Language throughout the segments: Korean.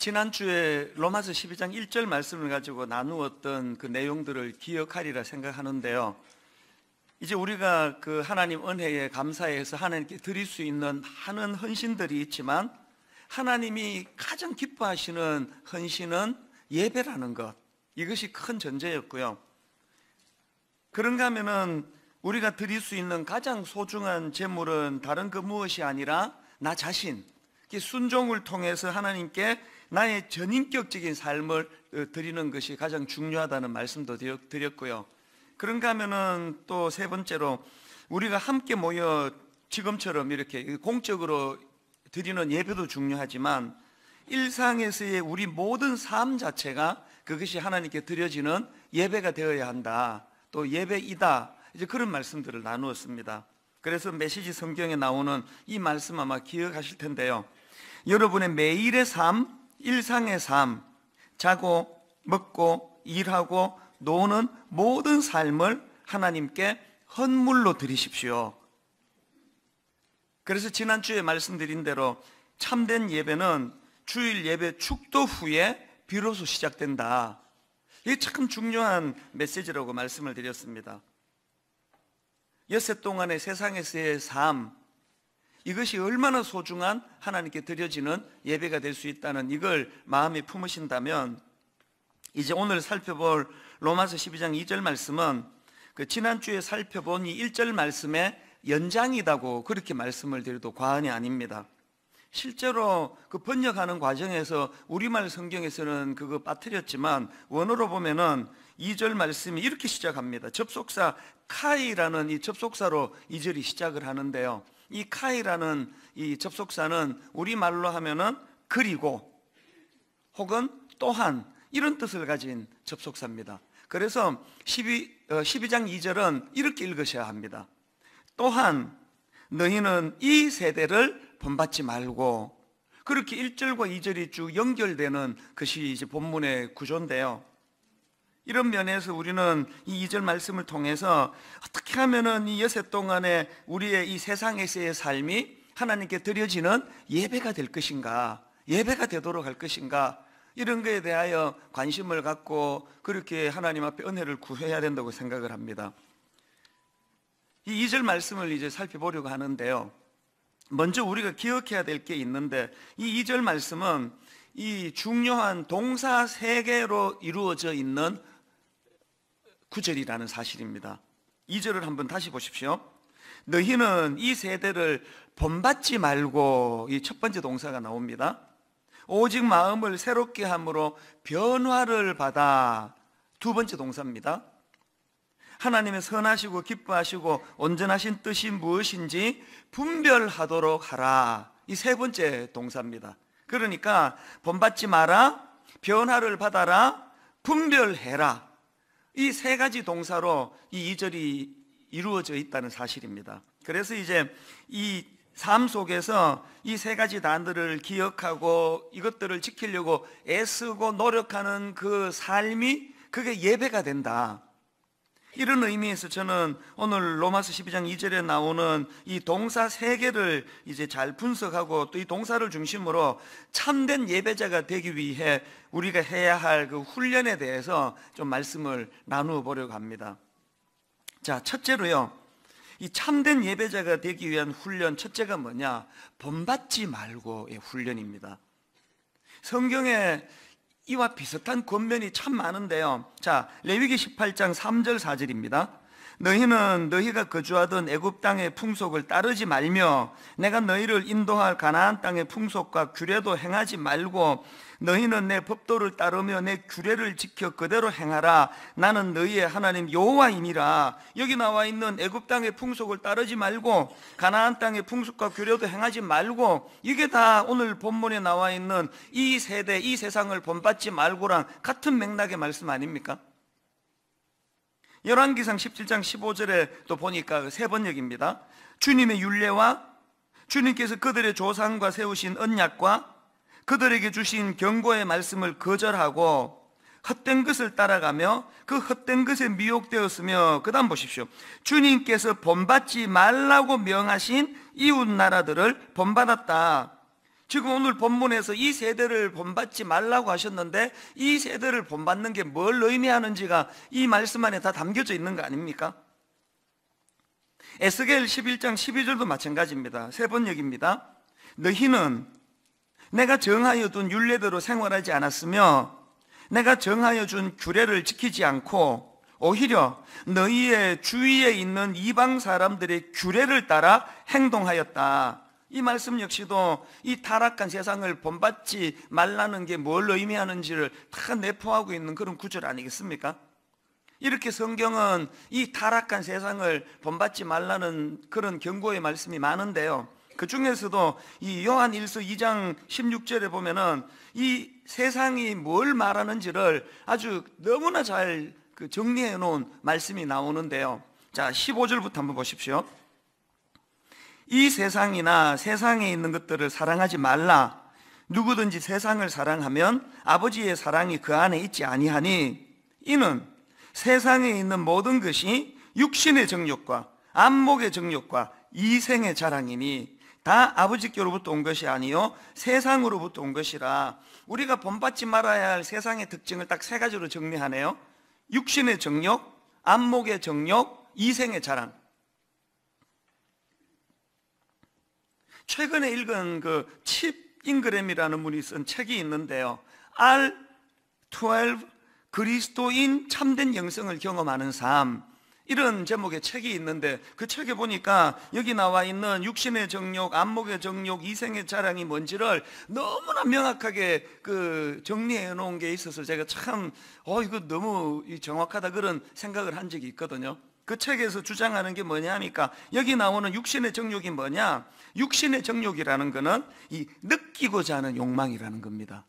지난주에 로마서 12장 1절 말씀을 가지고 나누었던 그 내용들을 기억하리라 생각하는데요. 이제 우리가 그 하나님 은혜에 감사해서 하나님께 드릴 수 있는 많은 헌신들이 있지만 하나님이 가장 기뻐하시는 헌신은 예배라는 것, 이것이 큰 전제였고요. 그런가 하면은 우리가 드릴 수 있는 가장 소중한 재물은 다른 그 무엇이 아니라 나 자신, 순종을 통해서 하나님께 나의 전인격적인 삶을 드리는 것이 가장 중요하다는 말씀도 드렸고요. 그런가 하면은 또 세 번째로 우리가 함께 모여 지금처럼 이렇게 공적으로 드리는 예배도 중요하지만 일상에서의 우리 모든 삶 자체가 그것이 하나님께 드려지는 예배가 되어야 한다, 또 예배이다, 이제 그런 말씀들을 나누었습니다. 그래서 메시지 성경에 나오는 이 말씀 아마 기억하실 텐데요. 여러분의 매일의 삶, 일상의 삶, 자고 먹고 일하고 노는 모든 삶을 하나님께 헌물로 드리십시오. 그래서 지난주에 말씀드린 대로 참된 예배는 주일 예배 축도 후에 비로소 시작된다. 이게 참 중요한 메시지라고 말씀을 드렸습니다. 엿새 동안의 세상에서의 삶, 이것이 얼마나 소중한 하나님께 드려지는 예배가 될 수 있다는 이걸 마음에 품으신다면 이제 오늘 살펴볼 로마서 12장 2절 말씀은 그 지난주에 살펴본 이 1절 말씀의 연장이라고 그렇게 말씀을 드려도 과언이 아닙니다. 실제로 그 번역하는 과정에서 우리말 성경에서는 그거 빠뜨렸지만 원어로 보면은 2절 말씀이 이렇게 시작합니다. 접속사 카이라는 이 접속사로 2절이 시작을 하는데요. 이 카이라는 이 접속사는 우리말로 하면은 그리고 혹은 또한 이런 뜻을 가진 접속사입니다. 그래서 12장 2절은 이렇게 읽으셔야 합니다. 또한 너희는 이 세대를 본받지 말고, 그렇게 1절과 2절이 쭉 연결되는 것이 이제 본문의 구조인데요. 이런 면에서 우리는 이 2절 말씀을 통해서 어떻게 하면은 이 엿새 동안에 우리의 이 세상에서의 삶이 하나님께 드려지는 예배가 될 것인가, 예배가 되도록 할 것인가, 이런 것에 대하여 관심을 갖고 그렇게 하나님 앞에 은혜를 구해야 된다고 생각을 합니다. 이 2절 말씀을 이제 살펴보려고 하는데요. 먼저 우리가 기억해야 될 게 있는데 이 2절 말씀은 이 중요한 동사 3개로 이루어져 있는 구절이라는 사실입니다. 2절을 한번 다시 보십시오. 너희는 이 세대를 본받지 말고, 이 첫 번째 동사가 나옵니다. 오직 마음을 새롭게 함으로 변화를 받아, 두 번째 동사입니다. 하나님의 선하시고 기뻐하시고 온전하신 뜻이 무엇인지 분별하도록 하라, 이 세 번째 동사입니다. 그러니까 본받지 마라, 변화를 받아라, 분별해라, 이 세 가지 동사로 이 2절이 이루어져 있다는 사실입니다. 그래서 이제 이 삶 속에서 이 세 가지 단어를 기억하고 이것들을 지키려고 애쓰고 노력하는 그 삶이 그게 예배가 된다. 이런 의미에서 저는 오늘 로마서 12장 2절에 나오는 이 동사 3개를 이제 잘 분석하고 또 이 동사를 중심으로 참된 예배자가 되기 위해 우리가 해야 할 그 훈련에 대해서 좀 말씀을 나누어 보려고 합니다. 자, 첫째로요, 이 참된 예배자가 되기 위한 훈련, 첫째가 뭐냐? 본받지 말고의 훈련입니다. 성경에 이와 비슷한 권면이 참 많은데요. 자, 레위기 18장 3절 4절입니다. 너희는 너희가 거주하던 애굽 땅의 풍속을 따르지 말며 내가 너희를 인도할 가나안 땅의 풍속과 규례도 행하지 말고 너희는 내 법도를 따르며 내 규례를 지켜 그대로 행하라. 나는 너희의 하나님 여호와이니라. 여기 나와 있는 애굽 땅의 풍속을 따르지 말고 가나안 땅의 풍속과 규례도 행하지 말고, 이게 다 오늘 본문에 나와 있는 이 세대, 이 세상을 본받지 말고랑 같은 맥락의 말씀 아닙니까? 열왕기상 17장 15절에 또 보니까 세 번역입니다. 주님의 율례와 주님께서 그들의 조상과 세우신 언약과 그들에게 주신 경고의 말씀을 거절하고 헛된 것을 따라가며 그 헛된 것에 미혹되었으며, 그 다음 보십시오. 주님께서 본받지 말라고 명하신 이웃 나라들을 본받았다. 지금 오늘 본문에서 이 세대를 본받지 말라고 하셨는데 이 세대를 본받는 게 뭘 의미하는지가 이 말씀 안에 다 담겨져 있는 거 아닙니까? 에스겔 11장 12절도 마찬가지입니다. 세 번역입니다. 너희는 내가 정하여 둔 율례대로 생활하지 않았으며 내가 정하여 준 규례를 지키지 않고 오히려 너희의 주위에 있는 이방 사람들의 규례를 따라 행동하였다. 이 말씀 역시도 이 타락한 세상을 본받지 말라는 게 뭘 의미하는지를 다 내포하고 있는 그런 구절 아니겠습니까? 이렇게 성경은 이 타락한 세상을 본받지 말라는 그런 경고의 말씀이 많은데요, 그 중에서도 이 요한일서 2장 16절에 보면은 이 세상이 뭘 말하는지를 아주 너무나 잘 정리해 놓은 말씀이 나오는데요, 자 15절부터 한번 보십시오. 이 세상이나 세상에 있는 것들을 사랑하지 말라. 누구든지 세상을 사랑하면 아버지의 사랑이 그 안에 있지 아니하니 이는 세상에 있는 모든 것이 육신의 정욕과 안목의 정욕과 이생의 자랑이니 다 아버지께로부터 온 것이 아니요 세상으로부터 온 것이라. 우리가 본받지 말아야 할 세상의 특징을 딱 세 가지로 정리하네요. 육신의 정욕, 안목의 정욕, 이생의 자랑. 최근에 읽은 그 칩 잉그램이라는 분이 쓴 책이 있는데요, R12 그리스도인 참된 영성을 경험하는 삶, 이런 제목의 책이 있는데 그 책에 보니까 여기 나와 있는 육신의 정욕, 안목의 정욕, 이생의 자랑이 뭔지를 너무나 명확하게 정리해 놓은 게 있어서 제가 참 이거 너무 정확하다 그런 생각을 한 적이 있거든요. 그 책에서 주장하는 게 뭐냐 하니까 여기 나오는 육신의 정욕이 뭐냐, 육신의 정욕이라는 거는 이 느끼고자 하는 욕망이라는 겁니다.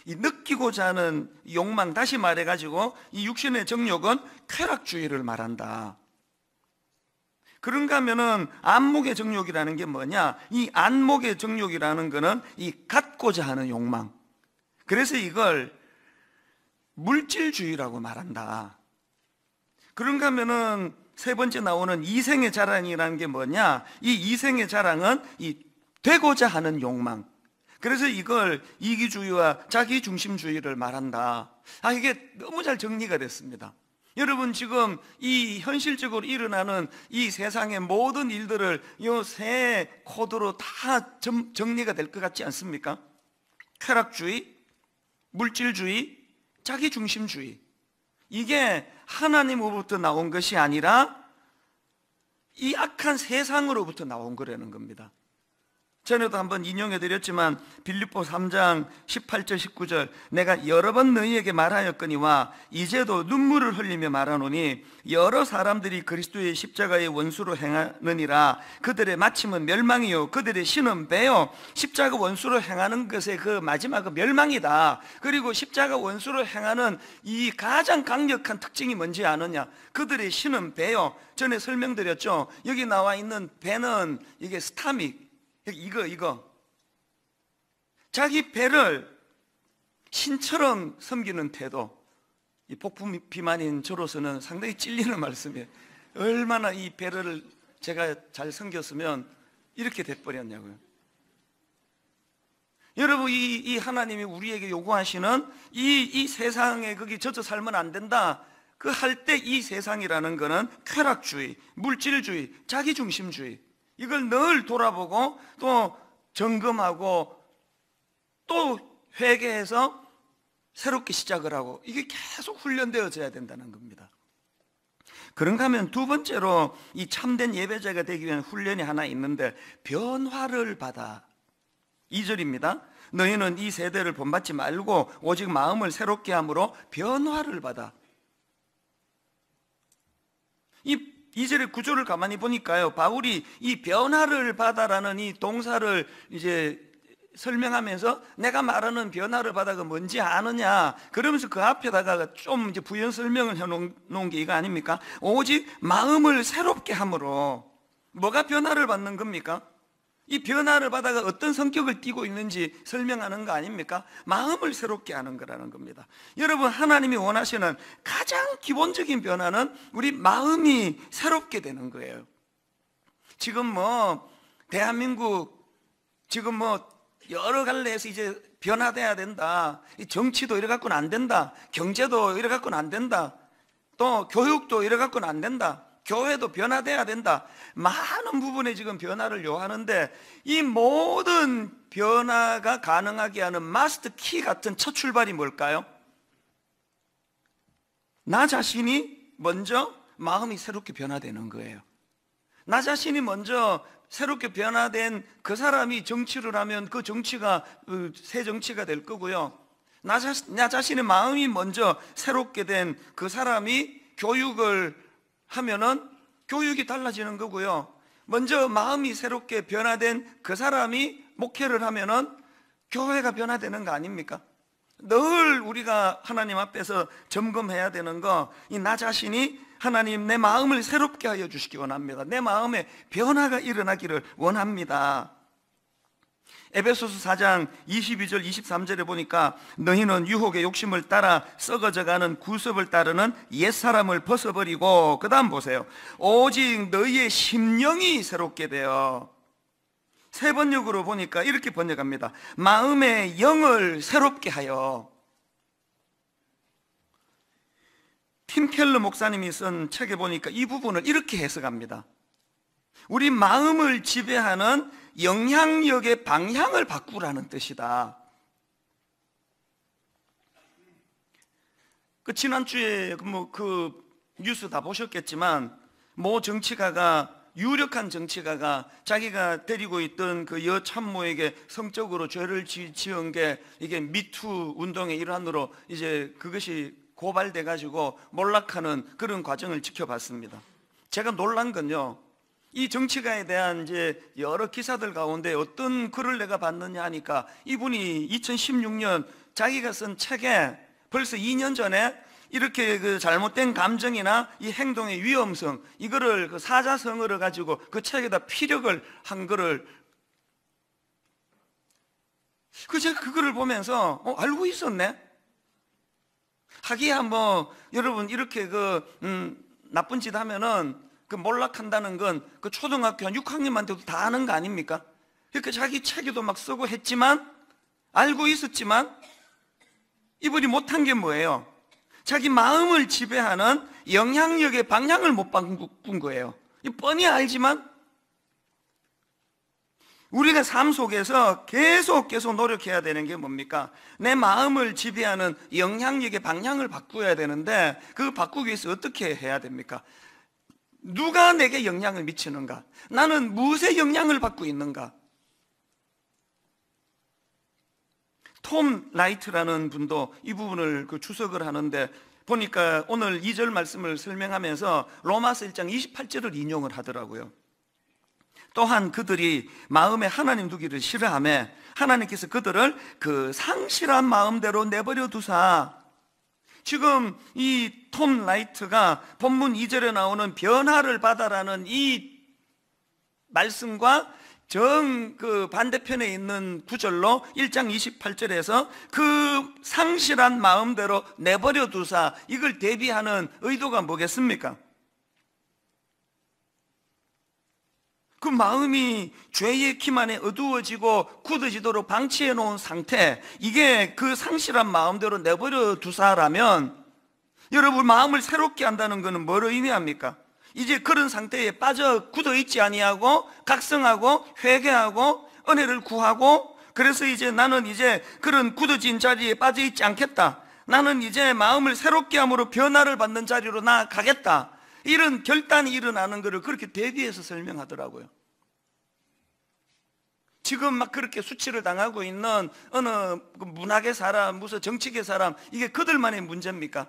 이 느끼고자 하는 욕망, 다시 말해가지고 이 육신의 정욕은 쾌락주의를 말한다. 그런가 하면은 안목의 정욕이라는 게 뭐냐, 이 안목의 정욕이라는 거는 이 갖고자 하는 욕망, 그래서 이걸 물질주의라고 말한다. 그런가 하면은 세 번째 나오는 이생의 자랑이라는 게 뭐냐, 이 이생의 자랑은 이 되고자 하는 욕망, 그래서 이걸 이기주의와 자기중심주의를 말한다. 이게 너무 잘 정리가 됐습니다. 여러분, 지금 이 현실적으로 일어나는 이 세상의 모든 일들을 이 세 코드로 다 정리가 될 것 같지 않습니까? 쾌락주의, 물질주의, 자기중심주의. 이게 하나님으로부터 나온 것이 아니라 이 악한 세상으로부터 나온 거라는 겁니다. 전에도 한번 인용해 드렸지만 빌립보 3장 18절 19절 내가 여러 번 너희에게 말하였거니와 이제도 눈물을 흘리며 말하노니 여러 사람들이 그리스도의 십자가의 원수로 행하느니라. 그들의 마침은 멸망이요 그들의 신은 배요. 십자가 원수로 행하는 것의 그 마지막은 멸망이다. 그리고 십자가 원수로 행하는 이 가장 강력한 특징이 뭔지 아느냐, 그들의 신은 배요. 전에 설명드렸죠. 여기 나와 있는 배는 이게 스타믹, 이거 자기 배를 신처럼 섬기는 태도, 이 복분 비만인 저로서는 상당히 찔리는 말씀이에요. 얼마나 이 배를 제가 잘 섬겼으면 이렇게 돼버렸냐고요. 여러분, 이 하나님이 우리에게 요구하시는 이 세상에 거기 젖어 살면 안 된다, 그 할 때 이 세상이라는 거는 쾌락주의, 물질주의, 자기중심주의, 이걸 늘 돌아보고 또 점검하고 또 회개해서 새롭게 시작을 하고, 이게 계속 훈련되어져야 된다는 겁니다. 그런가 하면 두 번째로 이 참된 예배자가 되기 위한 훈련이 하나 있는데, 변화를 받아. 2절입니다. 너희는 이 세대를 본받지 말고 오직 마음을 새롭게 함으로 변화를 받아. 이 2절의 구조를 가만히 보니까요, 바울이 이 변화를 받아라는 이 동사를 이제 설명하면서 내가 말하는 변화를 받아가 뭔지 아느냐, 그러면서 그 앞에다가 좀 이제 부연 설명을 해놓은 게 이거 아닙니까? 오직 마음을 새롭게 함으로. 뭐가 변화를 받는 겁니까? 이 변화를 받아가 어떤 성격을 띠고 있는지 설명하는 거 아닙니까? 마음을 새롭게 하는 거라는 겁니다. 여러분, 하나님이 원하시는 가장 기본적인 변화는 우리 마음이 새롭게 되는 거예요. 지금 대한민국 지금 여러 갈래에서 이제 변화돼야 된다. 이 정치도 이래 갖고는 안 된다. 경제도 이래 갖고는 안 된다. 또 교육도 이래 갖고는 안 된다. 교회도 변화돼야 된다. 많은 부분에 지금 변화를 요하는데 이 모든 변화가 가능하게 하는 마스터 키 같은 첫 출발이 뭘까요? 나 자신이 먼저 마음이 새롭게 변화되는 거예요. 나 자신이 먼저 새롭게 변화된 그 사람이 정치를 하면 그 정치가 새 정치가 될 거고요. 나 자신의 마음이 먼저 새롭게 된 그 사람이 교육을 하면은 교육이 달라지는 거고요. 먼저 마음이 새롭게 변화된 그 사람이 목회를 하면은 교회가 변화되는 거 아닙니까? 늘 우리가 하나님 앞에서 점검해야 되는 거, 이 나 자신이 하나님 내 마음을 새롭게 하여 주시기 원합니다. 내 마음에 변화가 일어나기를 원합니다. 에베소서 4장 22절 23절에 보니까 너희는 유혹의 욕심을 따라 썩어져가는 구습을 따르는 옛사람을 벗어버리고, 그 다음 보세요. 오직 너희의 심령이 새롭게 되어, 세 번역으로 보니까 이렇게 번역합니다. 마음의 영을 새롭게 하여. 팀 켈러 목사님이 쓴 책에 보니까 이 부분을 이렇게 해석합니다. 우리 마음을 지배하는 영향력의 방향을 바꾸라는 뜻이다. 지난주에 그 뉴스 다 보셨겠지만 모 정치가가, 유력한 정치가가 자기가 데리고 있던 그 여참모에게 성적으로 죄를 지은 게 이게 미투 운동의 일환으로 이제 그것이 고발돼 가지고 몰락하는 그런 과정을 지켜봤습니다. 제가 놀란 건요, 이 정치가에 대한 이제 여러 기사들 가운데 어떤 글을 내가 봤느냐 하니까 이분이 2016년 자기가 쓴 책에 벌써 2년 전에 이렇게 그 잘못된 감정이나 이 행동의 위험성, 이거를 그 사자성어를 가지고 그 책에다 피력을 한 거를, 제가 그거를 보면서 알고 있었네. 하기야 뭐 여러분 이렇게 나쁜 짓 하면은 그 몰락한다는 건 그 초등학교 한 6학년만돼도 다 아는 거 아닙니까? 그러니까 자기 책에도 막 쓰고 했지만, 알고 있었지만 이분이 못한 게 뭐예요? 자기 마음을 지배하는 영향력의 방향을 못 바꾼 거예요. 뻔히 알지만 우리가 삶 속에서 계속 노력해야 되는 게 뭡니까? 내 마음을 지배하는 영향력의 방향을 바꾸어야 되는데, 그 바꾸기 위해서 어떻게 해야 됩니까? 누가 내게 영향을 미치는가? 나는 무엇에 영향을 받고 있는가? 톰 라이트라는 분도 이 부분을 주석을 하는데 보니까 오늘 2절 말씀을 설명하면서 로마서 1장 28절을 인용을 하더라고요. 또한 그들이 마음에 하나님 두기를 싫어하며 하나님께서 그들을 그 상실한 마음대로 내버려 두사. 지금 이 톰 라이트가 본문 2절에 나오는 변화를 받아라는 이 말씀과 그 반대편에 있는 구절로 1장 28절에서 그 상실한 마음대로 내버려 두사, 이걸 대비하는 의도가 뭐겠습니까? 그 마음이 죄의 킴 안에 어두워지고 굳어지도록 방치해 놓은 상태, 이게 그 상실한 마음대로 내버려 두사라면, 여러분 마음을 새롭게 한다는 것은 뭘 의미합니까? 이제 그런 상태에 빠져 굳어 있지 아니하고 각성하고 회개하고 은혜를 구하고, 그래서 이제 나는 이제 그런 굳어진 자리에 빠져 있지 않겠다, 나는 이제 마음을 새롭게 함으로 변화를 받는 자리로 나아가겠다, 이런 결단이 일어나는 것을 그렇게 대비해서 설명하더라고요. 지금 막 그렇게 수치를 당하고 있는 어느 문학의 사람, 무슨 정치계 사람, 이게 그들만의 문제입니까?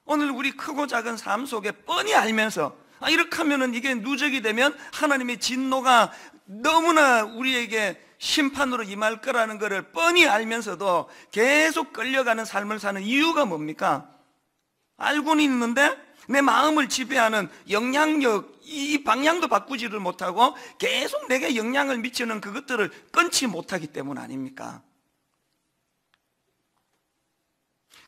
오늘 우리 크고 작은 삶 속에 뻔히 알면서 이렇게 하면은 이게 누적이 되면 하나님의 진노가 너무나 우리에게 심판으로 임할 거라는 것을 뻔히 알면서도 계속 끌려가는 삶을 사는 이유가 뭡니까? 알고는 있는데 내 마음을 지배하는 영향력, 이 방향도 바꾸지를 못하고 계속 내게 영향을 미치는 그것들을 끊지 못하기 때문 아닙니까?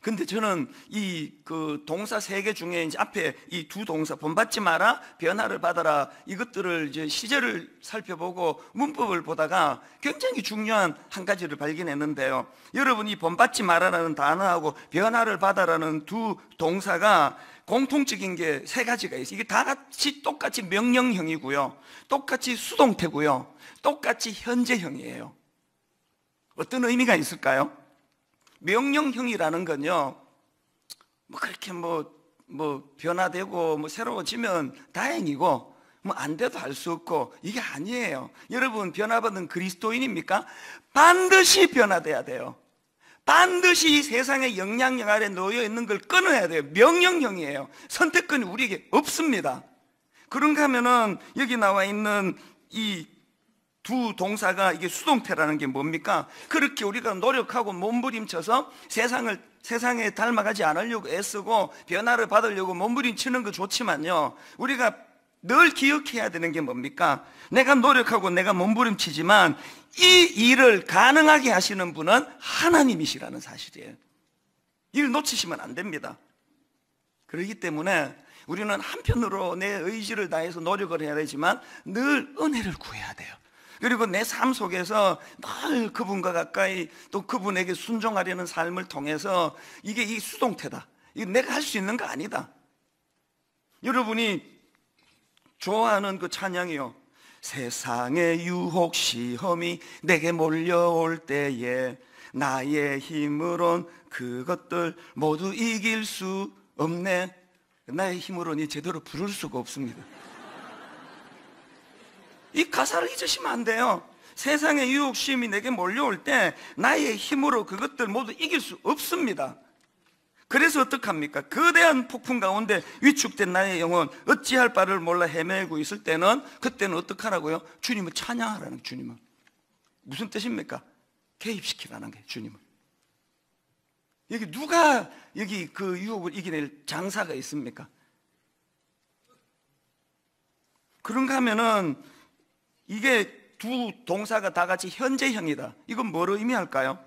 근데 저는 이 그 동사 세 개 중에 이제 앞에 이 두 동사 본받지 마라, 변화를 받아라, 이것들을 이제 시제를 살펴보고 문법을 보다가 굉장히 중요한 한 가지를 발견했는데요. 여러분, 이 본받지 마라라는 단어하고 변화를 받아라는 두 동사가 공통적인 게 세 가지가 있어요. 이게 다 같이 똑같이 명령형이고요, 똑같이 수동태고요, 똑같이 현재형이에요. 어떤 의미가 있을까요? 명령형이라는 건요, 뭐 그렇게 변화되고 새로워지면 다행이고, 안 돼도 할 수 없고, 이게 아니에요. 여러분, 변화받은 그리스도인입니까? 반드시 변화돼야 돼요. 반드시 이 세상의 영향력 아래 놓여 있는 걸 끊어야 돼요. 명령형이에요. 선택권이 우리에게 없습니다. 그런가 하면은 여기 나와 있는 이 두 동사가 이게 수동태라는 게 뭡니까? 그렇게 우리가 노력하고 몸부림쳐서 세상에 닮아가지 않으려고 애쓰고 변화를 받으려고 몸부림치는 거 좋지만요, 우리가 늘 기억해야 되는 게 뭡니까? 내가 노력하고 내가 몸부림치지만 이 일을 가능하게 하시는 분은 하나님이시라는 사실이에요. 이걸 놓치시면 안 됩니다. 그렇기 때문에 우리는 한편으로 내 의지를 다해서 노력을 해야 되지만 늘 은혜를 구해야 돼요. 그리고 내 삶 속에서 늘 그분과 가까이, 또 그분에게 순종하려는 삶을 통해서 이게 이 수동태다, 이거 내가 할 수 있는 거 아니다. 여러분이 좋아하는 그 찬양이요, 세상의 유혹 시험이 내게 몰려올 때에 나의 힘으론 그것들 모두 이길 수 없네. 나의 힘으로는 제대로 부를 수가 없습니다. 이 가사를 잊으시면 안 돼요. 세상의 유혹심이 내게 몰려올 때 나의 힘으로 그것들 모두 이길 수 없습니다. 그래서 어떡합니까? 거대한 폭풍 가운데 위축된 나의 영혼, 어찌할 바를 몰라 헤매고 있을 때는, 그때는 어떡하라고요? 주님을 찬양하라는, 주님을. 무슨 뜻입니까? 개입시키라는 게, 주님을. 여기 누가 여기 그 유혹을 이겨낼 장사가 있습니까? 그런가 하면은 이게 두 동사가 다 같이 현재형이다. 이건 뭐를 의미할까요?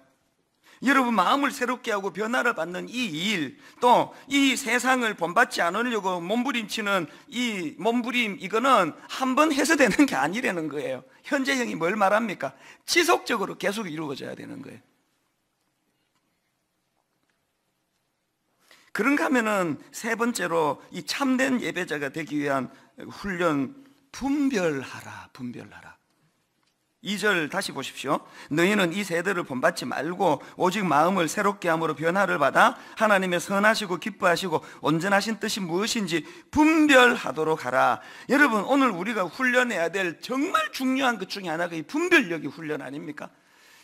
여러분, 마음을 새롭게 하고 변화를 받는 이 일, 또 이 세상을 본받지 않으려고 몸부림치는 이 몸부림, 이거는 한 번 해서 되는 게 아니라는 거예요. 현재형이 뭘 말합니까? 지속적으로 계속 이루어져야 되는 거예요. 그런가 하면은 세 번째로 이 참된 예배자가 되기 위한 훈련, 분별하라, 분별하라. 2절 다시 보십시오. 너희는 이 세대를 본받지 말고 오직 마음을 새롭게 함으로 변화를 받아 하나님의 선하시고 기뻐하시고 온전하신 뜻이 무엇인지 분별하도록 하라. 여러분, 오늘 우리가 훈련해야 될 정말 중요한 것 중에 하나가 이 분별력의 훈련 아닙니까?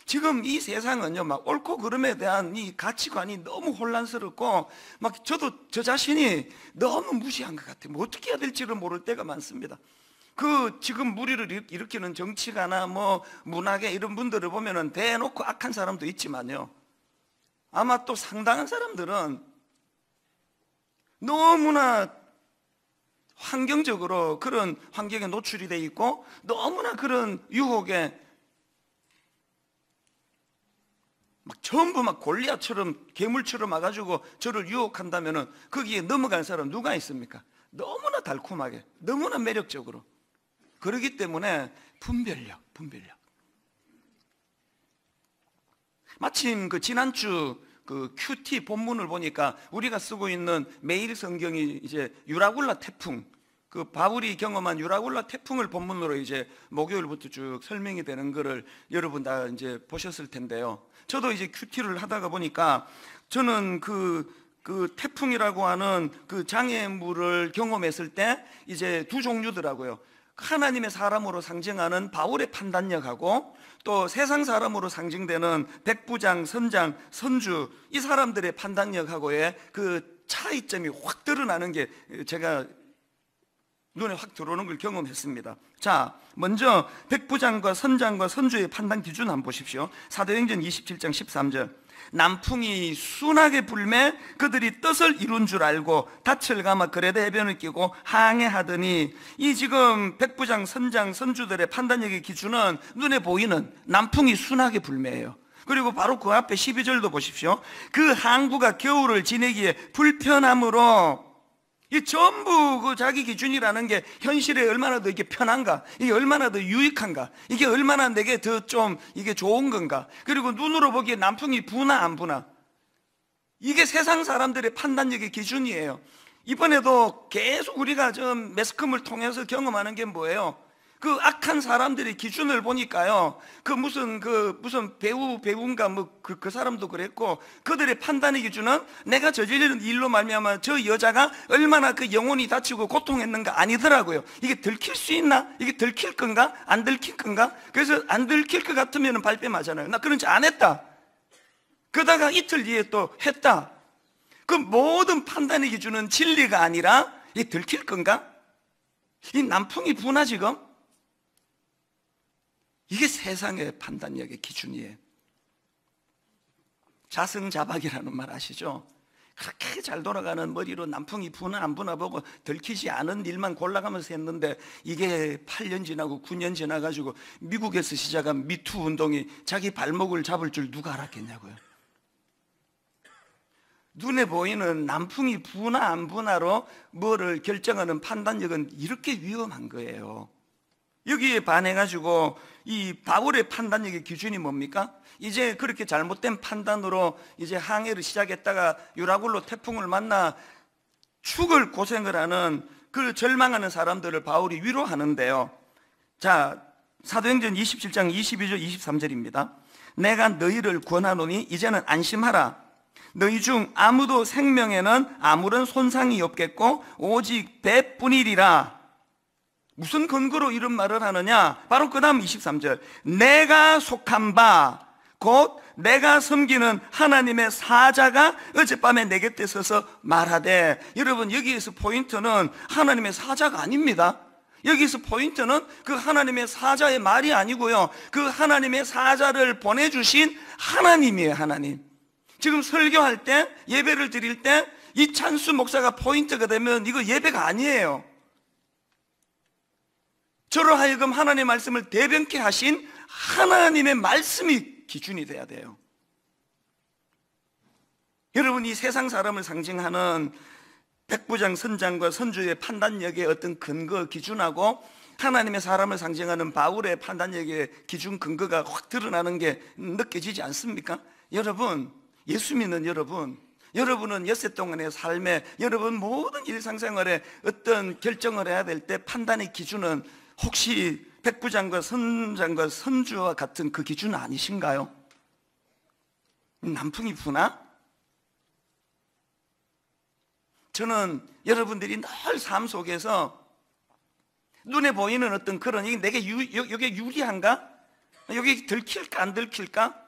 지금 이 세상은요, 막 옳고 그름에 대한 이 가치관이 너무 혼란스럽고, 막 저도 저 자신이 너무 무시한 것 같아요. 어떻게 해야 될지를 모를 때가 많습니다. 그 지금 무리를 일으키는 정치가나 문학계 이런 분들을 보면은 대놓고 악한 사람도 있지만요, 아마 또 상당한 사람들은 너무나 환경적으로 그런 환경에 노출이 돼 있고, 너무나 그런 유혹에 막 전부 막 골리앗처럼 괴물처럼 와가지고 저를 유혹한다면은 거기에 넘어간 사람 누가 있습니까? 너무나 달콤하게, 너무나 매력적으로. 그렇기 때문에 분별력. 마침 그 지난주 그 큐티 본문을 보니까 우리가 쓰고 있는 매일 성경이 이제 유라굴라 태풍, 그 바울이 경험한 유라굴라 태풍을 본문으로 이제 목요일부터 쭉 설명이 되는 거를 여러분 다 이제 보셨을 텐데요. 저도 이제 큐티를 하다가 보니까 저는 그 태풍이라고 하는 그 장애물을 경험했을 때 이제 두 종류더라고요. 하나님의 사람으로 상징하는 바울의 판단력하고, 또 세상 사람으로 상징되는 백부장, 선장, 선주, 이 사람들의 판단력하고의 그 차이점이 확 드러나는 게 제가 눈에 확 들어오는 걸 경험했습니다. 자, 먼저 백부장과 선장과 선주의 판단 기준 한번 보십시오. 사도행전 27장 13절. 남풍이 순하게 불매 그들이 뜻을 이룬 줄 알고 닻을 감아 그레데 해변을 끼고 항해하더니, 이 지금 백부장, 선장, 선주들의 판단력의 기준은 눈에 보이는 남풍이 순하게 불매예요. 그리고 바로 그 앞에 12절도 보십시오. 그 항구가 겨울을 지내기에 불편함으로, 이 전부 그 자기 기준이라는 게 현실에 얼마나 더 이게 편한가, 이게 얼마나 더 유익한가, 이게 얼마나 내게 더 좀 이게 좋은 건가, 그리고 눈으로 보기에 남풍이 부나 안 부나, 이게 세상 사람들의 판단력의 기준이에요. 이번에도 계속 우리가 좀 매스컴을 통해서 경험하는 게 뭐예요? 그 악한 사람들의 기준을 보니까요, 그 무슨 배우인가 그 사람도 그랬고, 그들의 판단의 기준은 내가 저지르는 일로 말미암아 저 여자가 얼마나 그 영혼이 다치고 고통했는가 아니더라고요. 이게 들킬 수 있나? 이게 들킬 건가? 안 들킬 건가? 그래서 안 들킬 것 같으면 발뺌하잖아요. 나 그런 짓 안 했다. 그러다가 이틀 뒤에 또 했다. 그 모든 판단의 기준은 진리가 아니라 이 들킬 건가? 이 남풍이 부나 지금? 이게 세상의 판단력의 기준이에요. 자승자박이라는 말 아시죠? 그렇게 잘 돌아가는 머리로 남풍이 부나 안 부나 보고 들키지 않은 일만 골라가면서 했는데, 이게 8년 지나고 9년 지나가지고 미국에서 시작한 미투 운동이 자기 발목을 잡을 줄 누가 알았겠냐고요. 눈에 보이는 남풍이 부나 안 부나로 뭐를 결정하는 판단력은 이렇게 위험한 거예요. 여기에 반해가지고 이 바울의 판단력의 기준이 뭡니까? 이제 그렇게 잘못된 판단으로 이제 항해를 시작했다가 유라굴로 태풍을 만나 죽을 고생을 하는 그 절망하는 사람들을 바울이 위로하는데요. 자, 사도행전 27장 22절 23절입니다. 내가 너희를 권하노니 이제는 안심하라. 너희 중 아무도 생명에는 아무런 손상이 없겠고 오직 배뿐이리라. 무슨 근거로 이런 말을 하느냐? 바로 그 다음 23절. 내가 속한 바 곧 내가 섬기는 하나님의 사자가 어젯밤에 내 곁에 서서 말하되. 여러분, 여기에서 포인트는 하나님의 사자가 아닙니다. 여기서 포인트는 그 하나님의 사자의 말이 아니고요, 그 하나님의 사자를 보내주신 하나님이에요. 하나님. 지금 설교할 때, 예배를 드릴 때 이 찬수 목사가 포인트가 되면 이거 예배가 아니에요. 저로 하여금 하나님의 말씀을 대변케 하신 하나님의 말씀이 기준이 돼야 돼요. 여러분, 이 세상 사람을 상징하는 백부장 선장과 선주의 판단력의 어떤 근거 기준하고 하나님의 사람을 상징하는 바울의 판단력의 기준 근거가 확 드러나는 게 느껴지지 않습니까? 여러분, 예수 믿는 여러분은 엿새 동안의 삶에, 여러분 모든 일상생활에 어떤 결정을 해야 될 때 판단의 기준은 혹시 백부장과 선장과 선주와 같은 그 기준은 아니신가요? 남풍이 부나? 저는 여러분들이 늘 삶 속에서 눈에 보이는 어떤 그런, 이게 내게 여기에 유리한가? 여기 들킬까 안 들킬까?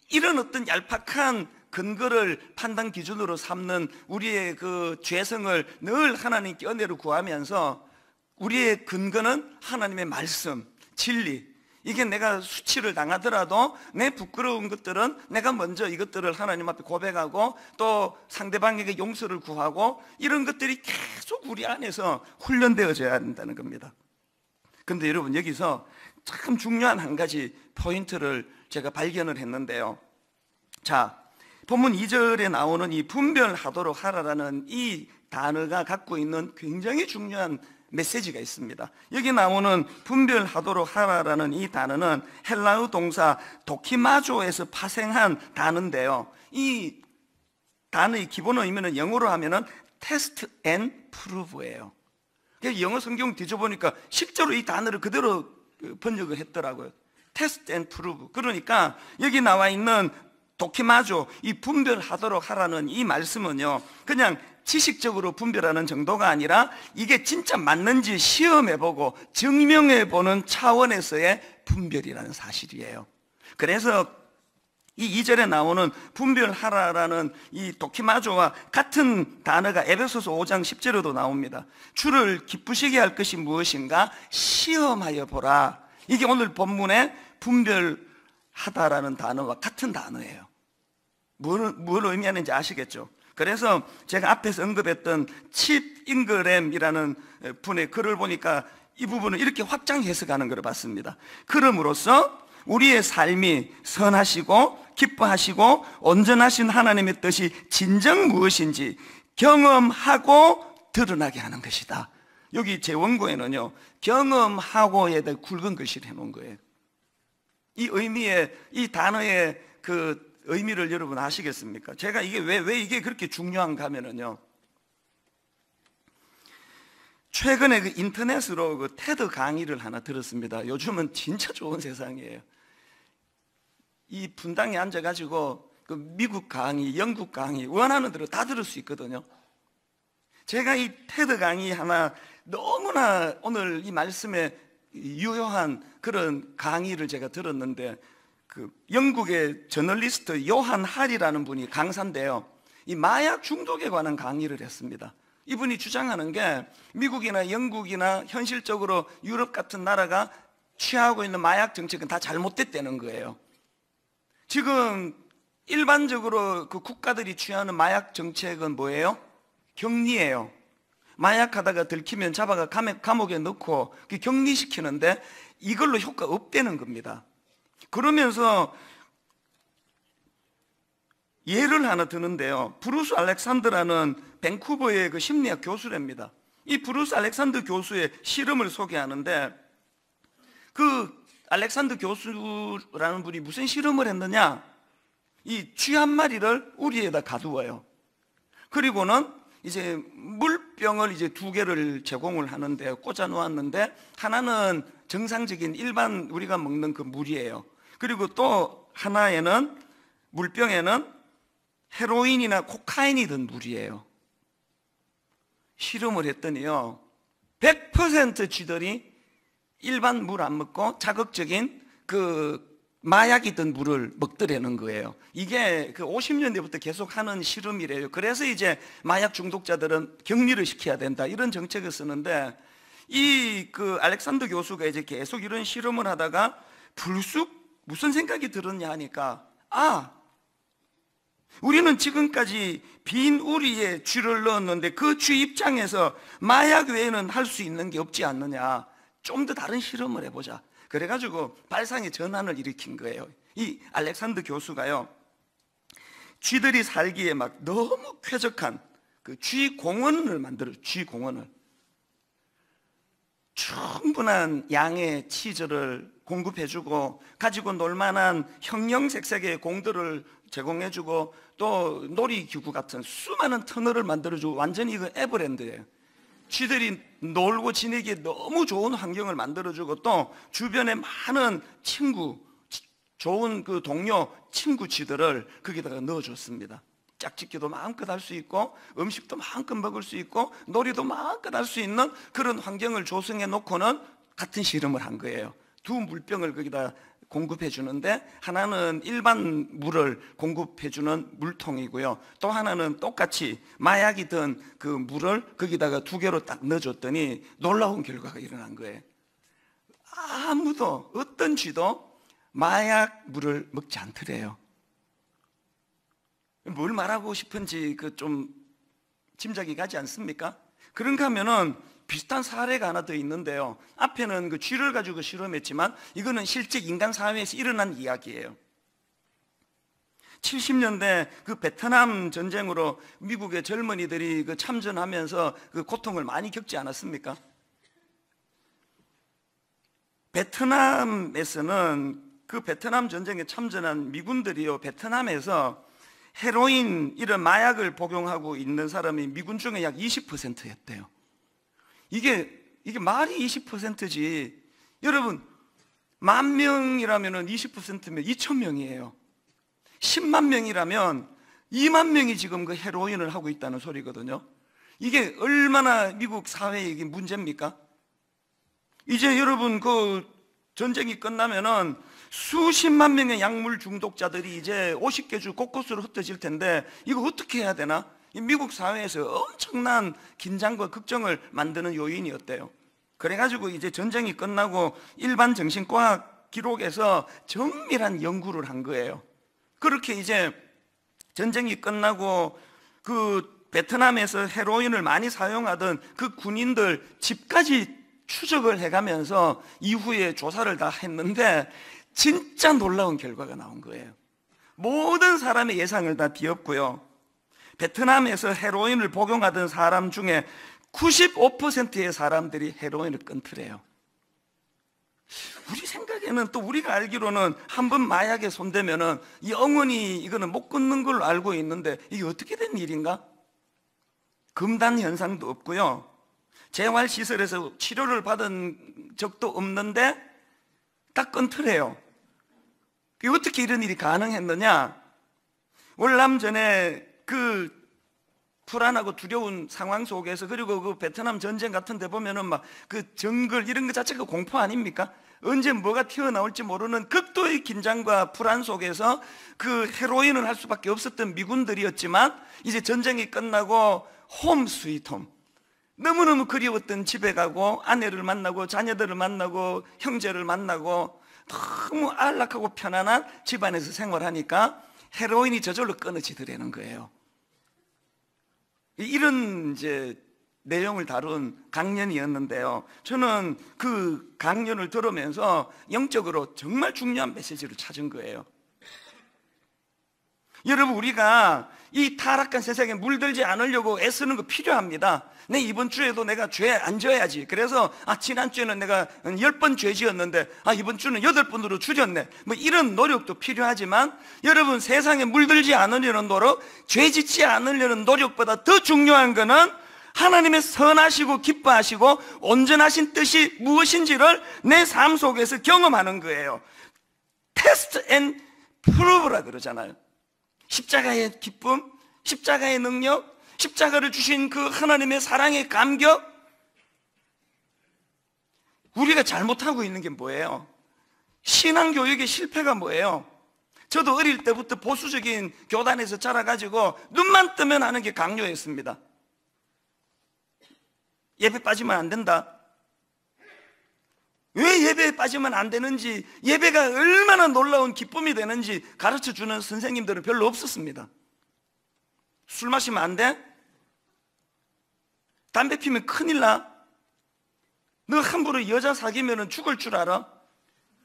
이런 어떤 얄팍한 근거를 판단 기준으로 삼는 우리의 그 죄성을 늘 하나님께 은혜를 구하면서, 우리의 근거는 하나님의 말씀, 진리. 이게 내가 수치를 당하더라도 내 부끄러운 것들은 내가 먼저 이것들을 하나님 앞에 고백하고 또 상대방에게 용서를 구하고, 이런 것들이 계속 우리 안에서 훈련되어져야 한다는 겁니다. 그런데 여러분, 여기서 참 중요한 한 가지 포인트를 제가 발견을 했는데요. 자, 본문 2절에 나오는 이 분별하도록 하라라는 이 단어가 갖고 있는 굉장히 중요한 메시지가 있습니다. 여기 나오는 분별하도록 하라라는 이 단어는 헬라어 동사 도키마조에서 파생한 단어인데요, 이 단어의 기본 의미는 영어로 하면은 test and prove예요. 영어 성경 뒤져보니까 실제로 이 단어를 그대로 번역을 했더라고요. test and prove. 그러니까 여기 나와 있는 도키마조, 이 분별하도록 하라는 이 말씀은요, 그냥 지식적으로 분별하는 정도가 아니라 이게 진짜 맞는지 시험해보고 증명해보는 차원에서의 분별이라는 사실이에요. 그래서 이 2절에 나오는 분별하라라는 이 도키마조와 같은 단어가 에베소서 5장 10절에도 나옵니다. 주를 기쁘시게 할 것이 무엇인가 시험하여 보라. 이게 오늘 본문의 분별하다라는 단어와 같은 단어예요. 뭘 의미하는지 아시겠죠? 그래서 제가 앞에서 언급했던 칩 잉그램이라는 분의 글을 보니까 이 부분을 이렇게 확장 해석하는 걸 봤습니다. 그럼으로써 우리의 삶이 선하시고 기뻐하시고 온전하신 하나님의 뜻이 진정 무엇인지 경험하고 드러나게 하는 것이다. 여기 제 원고에는요, 경험하고에다 굵은 글씨를 해놓은 거예요. 이 의미의, 이 단어의 그 의미를 여러분 아시겠습니까? 제가 이게 왜 이게 그렇게 중요한가 하면은요, 최근에 그 인터넷으로 그 테드 강의를 하나 들었습니다. 요즘은 진짜 좋은 세상이에요. 이 분당에 앉아가지고 그 미국 강의, 영국 강의 원하는 대로 다 들을 수 있거든요. 제가 이 테드 강의 하나 너무나 오늘 이 말씀에 유효한 그런 강의를 제가 들었는데, 그 영국의 저널리스트 요한 할이라는 분이 강사인데요, 이 마약 중독에 관한 강의를 했습니다. 이분이 주장하는 게 미국이나 영국이나 현실적으로 유럽 같은 나라가 취하고 있는 마약 정책은 다 잘못됐다는 거예요. 지금 일반적으로 그 국가들이 취하는 마약 정책은 뭐예요? 격리예요. 마약하다가 들키면 잡아가 감옥에 넣고 격리시키는데 이걸로 효과 없다는 겁니다. 그러면서 예를 하나 드는데요, 브루스 알렉산더라는 밴쿠버의 그 심리학 교수랍니다. 이 브루스 알렉산더 교수의 실험을 소개하는데, 그 알렉산더 교수라는 분이 무슨 실험을 했느냐, 이 쥐 한 마리를 우리에다 가두어요. 그리고는 이제 물병을 이제 2개를 제공을 하는데, 꽂아 놓았는데, 하나는 정상적인 일반 우리가 먹는 그 물이에요. 그리고 또 하나에는, 물병에는 헤로인이나 코카인이 든 물이에요. 실험을 했더니요, 100% 쥐들이 일반 물 안 먹고 자극적인 그 마약이 든 물을 먹더라는 거예요. 이게 그 50년대부터 계속 하는 실험이래요. 그래서 이제 마약 중독자들은 격리를 시켜야 된다, 이런 정책을 쓰는데, 이 그 알렉산더 교수가 이제 계속 이런 실험을 하다가 불쑥 무슨 생각이 들었냐 하니까, 우리는 지금까지 빈 우리에 쥐를 넣었는데 그 쥐 입장에서 마약 외에는 할 수 있는 게 없지 않느냐, 좀 더 다른 실험을 해보자. 그래가지고 발상의 전환을 일으킨 거예요. 이 알렉산더 교수가요, 쥐들이 살기에 막 너무 쾌적한 그 쥐 공원을 만들어요. 쥐 공원을. 충분한 양의 치즈를 공급해주고, 가지고 놀만한 형형색색의 공들을 제공해주고, 또 놀이기구 같은 수많은 터널을 만들어주고, 완전히 이거 에버랜드예요. 쥐들이 놀고 지내기에 너무 좋은 환경을 만들어주고, 또 주변에 많은 친구, 좋은 그 동료 친구 쥐들을 거기다가 넣어줬습니다. 짝짓기도 마음껏 할 수 있고, 음식도 마음껏 먹을 수 있고, 놀이도 마음껏 할 수 있는 그런 환경을 조성해 놓고는 같은 실험을 한 거예요. 2 물병을 거기다 공급해 주는데, 하나는 일반 물을 공급해 주는 물통이고요, 또 하나는 똑같이 마약이 든 그 물을 거기다가 2개로 딱 넣어줬더니 놀라운 결과가 일어난 거예요. 아무도, 어떤 쥐도 마약 물을 먹지 않더래요. 뭘 말하고 싶은지 그 좀 짐작이 가지 않습니까? 그런가 하면은 비슷한 사례가 하나 더 있는데요, 앞에는 그 쥐를 가지고 실험했지만 이거는 실제 인간 사회에서 일어난 이야기예요. 70년대 그 베트남 전쟁으로 미국의 젊은이들이 그 참전하면서 그 고통을 많이 겪지 않았습니까? 베트남에서는 그 베트남 전쟁에 참전한 미군들이요, 베트남에서 헤로인 이런 마약을 복용하고 있는 사람이 미군 중에 약 20%였대요. 이게 말이 20%지. 여러분, 10,000명이라면 20%면 2,000명이에요. 10만 명이라면 2만 명이 지금 그 헤로인을 하고 있다는 소리거든요. 이게 얼마나 미국 사회에 이게 문제입니까? 이제 여러분, 그 전쟁이 끝나면은 수십만 명의 약물 중독자들이 이제 50개 주 곳곳으로 흩어질 텐데, 이거 어떻게 해야 되나? 미국 사회에서 엄청난 긴장과 걱정을 만드는 요인이었대요. 그래가지고 이제 전쟁이 끝나고 일반 정신과학 기록에서 정밀한 연구를 한 거예요. 그렇게 이제 전쟁이 끝나고 그 베트남에서 헤로인을 많이 사용하던 그 군인들 집까지 추적을 해가면서 이후에 조사를 다 했는데, 진짜 놀라운 결과가 나온 거예요. 모든 사람의 예상을 다 뒤엎고요. 베트남에서 헤로인을 복용하던 사람 중에 95%의 사람들이 헤로인을 끊더래요. 우리 생각에는, 또 우리가 알기로는 한 번 마약에 손대면은 영원히 이거는 못 끊는 걸로 알고 있는데, 이게 어떻게 된 일인가? 금단 현상도 없고요, 재활시설에서 치료를 받은 적도 없는데 딱 끊더래요. 어떻게 이런 일이 가능했느냐? 월남 전에 그 불안하고 두려운 상황 속에서, 그리고 그 베트남 전쟁 같은 데 보면은 막 그 정글 이런 것 자체가 공포 아닙니까? 언제 뭐가 튀어나올지 모르는 극도의 긴장과 불안 속에서 그 헤로인을 할 수밖에 없었던 미군들이었지만, 이제 전쟁이 끝나고 홈 스위트 홈, 너무너무 그리웠던 집에 가고 아내를 만나고 자녀들을 만나고 형제를 만나고 너무 안락하고 편안한 집안에서 생활하니까 헤로인이 저절로 끊어지더라는 거예요. 이런 이제 내용을 다룬 강연이었는데요, 저는 그 강연을 들으면서 영적으로 정말 중요한 메시지를 찾은 거예요. 여러분, 우리가 이 타락한 세상에 물들지 않으려고 애쓰는 거 필요합니다. 내 이번 주에도 내가 죄 안 져야지. 그래서 지난주에는 내가 10번 죄 지었는데 이번 주는 8번으로 줄였네, 뭐 이런 노력도 필요하지만, 여러분, 세상에 물들지 않으려는 노력, 죄 짓지 않으려는 노력보다 더 중요한 거는 하나님의 선하시고 기뻐하시고 온전하신 뜻이 무엇인지를 내 삶 속에서 경험하는 거예요. 테스트 앤 프루브라 그러잖아요. 십자가의 기쁨, 십자가의 능력, 십자가를 주신 그 하나님의 사랑의 감격. 우리가 잘못하고 있는 게 뭐예요? 신앙교육의 실패가 뭐예요? 저도 어릴 때부터 보수적인 교단에서 자라가지고 눈만 뜨면 하는 게 강요였습니다. 예배 빠지면 안 된다. 왜 예배에 빠지면 안 되는지, 예배가 얼마나 놀라운 기쁨이 되는지 가르쳐주는 선생님들은 별로 없었습니다. 술 마시면 안 돼? 담배 피면 큰일 나? 너 함부로 여자 사귀면 죽을 줄 알아?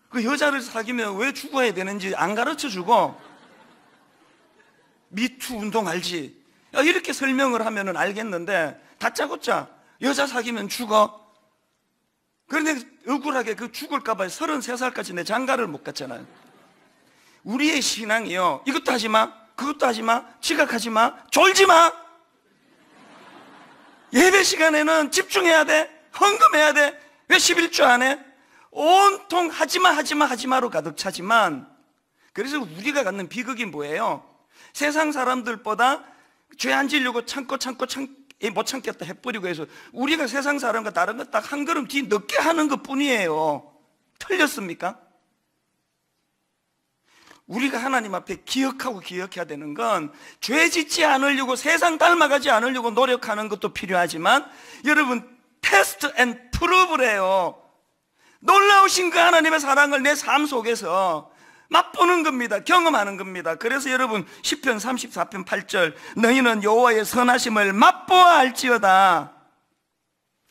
그 여자를 사귀면 왜 죽어야 되는지 안 가르쳐주고, 미투 운동 알지? 이렇게 설명을 하면 알겠는데, 다짜고짜 여자 사귀면 죽어. 그런데 억울하게 그 죽을까봐 33살까지 내 장가를 못 갔잖아요. 우리의 신앙이요, 이것도 하지 마, 그것도 하지 마, 지각하지 마, 졸지 마. 예배 시간에는 집중해야 돼, 헌금해야 돼. 왜 11조 안 해? 온통 하지마 하지마 하지마로 가득 차지만, 그래서 우리가 갖는 비극이 뭐예요? 세상 사람들보다 죄 안 지려고 참고 못 참겠다 해버리고 해서 우리가 세상 사람과 다른 거 딱 한 걸음 뒤 늦게 하는 것 뿐이에요. 틀렸습니까? 우리가 하나님 앞에 기억하고 기억해야 되는 건, 죄 짓지 않으려고, 세상 닮아가지 않으려고 노력하는 것도 필요하지만, 여러분, 테스트 앤 프루브래요. 놀라우신 그 하나님의 사랑을 내 삶 속에서 맛보는 겁니다. 경험하는 겁니다. 그래서 여러분, 시편 34편 8절, 너희는 여호와의 선하심을 맛보아 알지어다.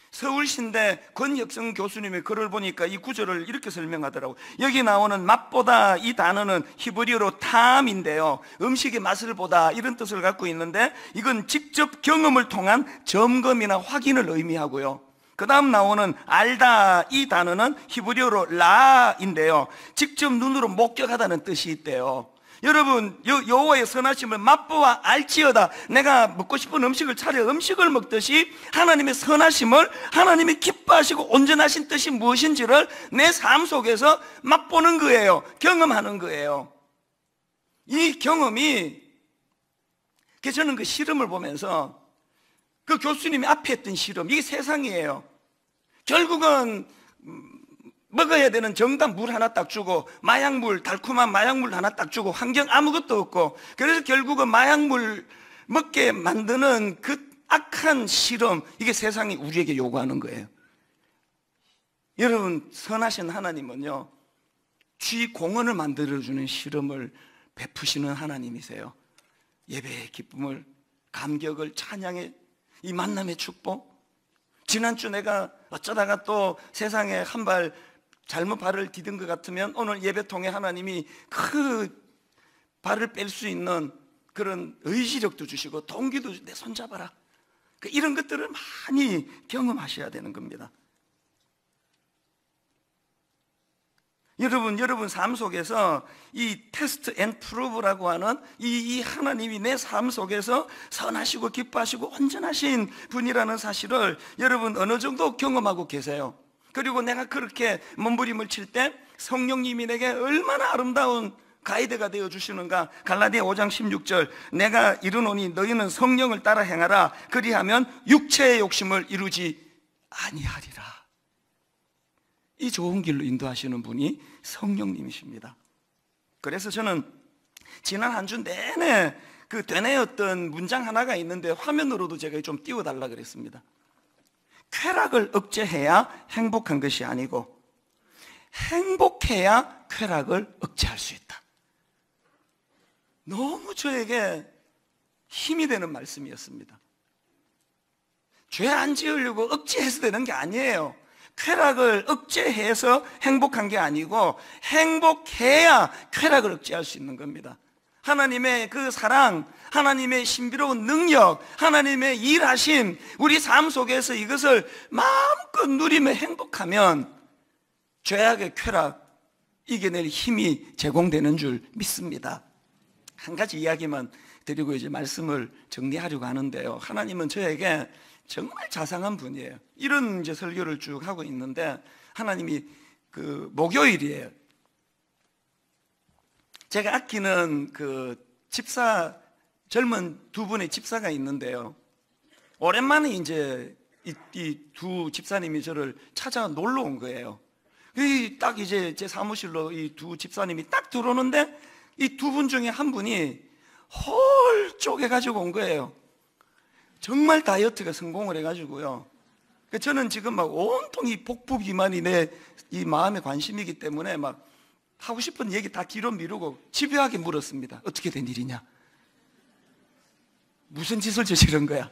서울신대 권혁성 교수님의 글을 보니까 이 구절을 이렇게 설명하더라고요. 여기 나오는 맛보다, 이 단어는 히브리어로 탐인데요, 음식의 맛을 보다, 이런 뜻을 갖고 있는데, 이건 직접 경험을 통한 점검이나 확인을 의미하고요. 그 다음 나오는 알다, 이 단어는 히브리어로 라인데요, 직접 눈으로 목격하다는 뜻이 있대요. 여러분, 여호와의 선하심을 맛보아 알지어다. 내가 먹고 싶은 음식을 차려 음식을 먹듯이 하나님의 선하심을, 하나님이 기뻐하시고 온전하신 뜻이 무엇인지를 내 삶 속에서 맛보는 거예요. 경험하는 거예요. 이 경험이, 저는 그 실험을 보면서 그 교수님이 앞에 했던 실험, 이게 세상이에요. 결국은 먹어야 되는 정답 물 하나 딱 주고, 마약물, 달콤한 마약물 하나 딱 주고, 환경 아무것도 없고, 그래서 결국은 마약물 먹게 만드는 그 악한 실험, 이게 세상이 우리에게 요구하는 거예요. 여러분, 선하신 하나님은요, 쥐 공원을 만들어주는 실험을 베푸시는 하나님이세요. 예배의 기쁨을, 감격을, 찬양의 이 만남의 축복. 지난주 내가 어쩌다가 또 세상에 한 발 잘못 발을 디딘 것 같으면 오늘 예배통에 하나님이 그 발을 뺄 수 있는 그런 의지력도 주시고 동기도 내 손 잡아라. 이런 것들을 많이 경험하셔야 되는 겁니다. 여러분 삶 속에서 이 테스트 앤 프루브라고 하는 이 하나님이 내 삶 속에서 선하시고 기뻐하시고 온전하신 분이라는 사실을 여러분 어느 정도 경험하고 계세요. 그리고 내가 그렇게 몸부림을 칠 때 성령님이 내게 얼마나 아름다운 가이드가 되어 주시는가. 갈라디아 5장 16절, 내가 이르노니 너희는 성령을 따라 행하라. 그리하면 육체의 욕심을 이루지 아니하리라. 이 좋은 길로 인도하시는 분이 성령님이십니다. 그래서 저는 지난 한 주 내내 그 되뇌었던 문장 하나가 있는데 화면으로도 제가 좀 띄워달라 그랬습니다. 쾌락을 억제해야 행복한 것이 아니고 행복해야 쾌락을 억제할 수 있다. 너무 저에게 힘이 되는 말씀이었습니다. 죄 안 지으려고 억제해서 되는 게 아니에요. 쾌락을 억제해서 행복한 게 아니고 행복해야 쾌락을 억제할 수 있는 겁니다. 하나님의 그 사랑, 하나님의 신비로운 능력, 하나님의 일하심, 우리 삶 속에서 이것을 마음껏 누리며 행복하면 죄악의 쾌락 이겨낼 힘이 제공되는 줄 믿습니다. 한 가지 이야기만 드리고 이제 말씀을 정리하려고 하는데요. 하나님은 저에게 정말 자상한 분이에요. 이런 이제 설교를 쭉 하고 있는데 하나님이 그 목요일이에요. 제가 아끼는 그 집사, 젊은 두 분의 집사가 있는데요. 오랜만에 이제 이 두 집사님이 저를 찾아 놀러 온 거예요. 딱 이제 제 사무실로 이 두 집사님이 딱 들어오는데 이 두 분 중에 한 분이 홀 쪼개가지고 온 거예요. 정말 다이어트가 성공을 해가지고요. 저는 지금 막 온통 이 복부 비만이 내 이 마음에 관심이기 때문에 막 하고 싶은 얘기 다 뒤로 미루고 집요하게 물었습니다. 어떻게 된 일이냐? 무슨 짓을 저지른 거야?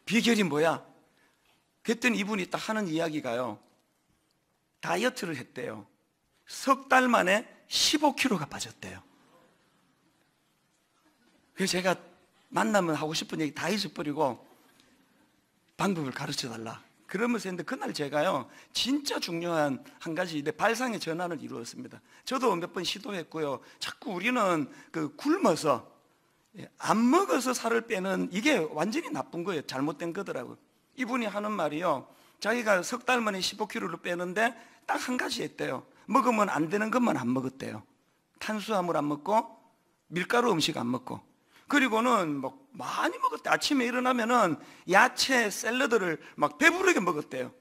비결이 뭐야? 그랬더니 이분이 딱 하는 이야기가요, 다이어트를 했대요. 석 달 만에 15kg가 빠졌대요. 그래서 제가 만나면 하고 싶은 얘기 다 잊어버리고 방법을 가르쳐 달라 그러면서 했는데, 그날 제가요 진짜 중요한 한 가지 내 발상의 전환을 이루었습니다. 저도 몇 번 시도했고요. 자꾸 우리는 그 굶어서 안 먹어서 살을 빼는 이게 완전히 나쁜 거예요. 잘못된 거더라고요. 이분이 하는 말이요, 자기가 석 달 만에 15kg를 빼는데 딱 한 가지 했대요. 먹으면 안 되는 것만 안 먹었대요. 탄수화물 안 먹고 밀가루 음식 안 먹고, 그리고는 막 많이 먹었대. 아침에 일어나면은 야채 샐러드를 막 배부르게 먹었대요.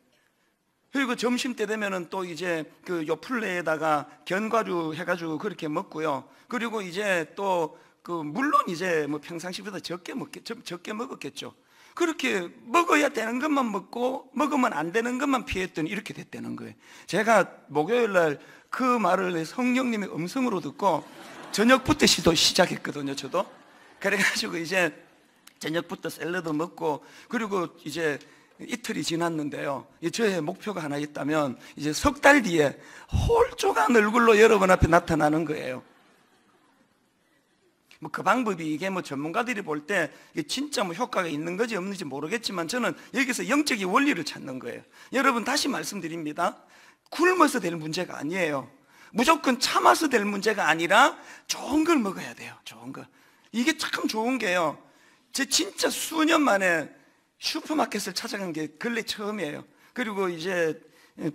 그리고 점심 때 되면은 또 이제 그 요플레에다가 견과류 해가지고 그렇게 먹고요. 그리고 이제 또 그 물론 이제 뭐 평상시보다 적게 먹었겠죠. 그렇게 먹어야 되는 것만 먹고 먹으면 안 되는 것만 피했더니 이렇게 됐다는 거예요. 제가 목요일 날 그 말을 성령님의 음성으로 듣고 저녁부터 시작했거든요. 저도 그래가지고 이제 저녁부터 샐러드 먹고, 그리고 이제 이틀이 지났는데요, 저의 목표가 하나 있다면 이제 석 달 뒤에 홀쭉한 얼굴로 여러분 앞에 나타나는 거예요. 뭐 그 방법이 이게 뭐 전문가들이 볼 때 진짜 뭐 효과가 있는 건지 없는지 모르겠지만 저는 여기서 영적인 원리를 찾는 거예요. 여러분 다시 말씀드립니다. 굶어서 될 문제가 아니에요. 무조건 참아서 될 문제가 아니라 좋은 걸 먹어야 돼요. 좋은 거. 이게 참 좋은 게요, 제 진짜 수년 만에 슈퍼마켓을 찾아간 게 근래 처음이에요. 그리고 이제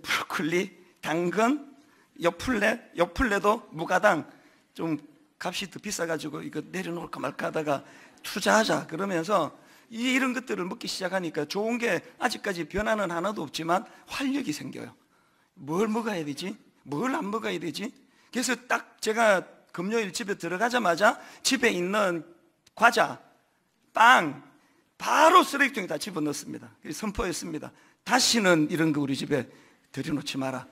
브로콜리, 당근, 요플레도 무가당, 좀 값이 더 비싸가지고 이거 내려놓을까 말까 하다가 투자하자 그러면서 이런 것들을 먹기 시작하니까 좋은 게 아직까지 변화는 하나도 없지만 활력이 생겨요. 뭘 먹어야 되지? 뭘 안 먹어야 되지? 그래서 딱 제가 금요일 집에 들어가자마자 집에 있는 과자, 빵 바로 쓰레기통에 다 집어넣습니다. 선포했습니다. 다시는 이런 거 우리 집에 들여놓지 마라.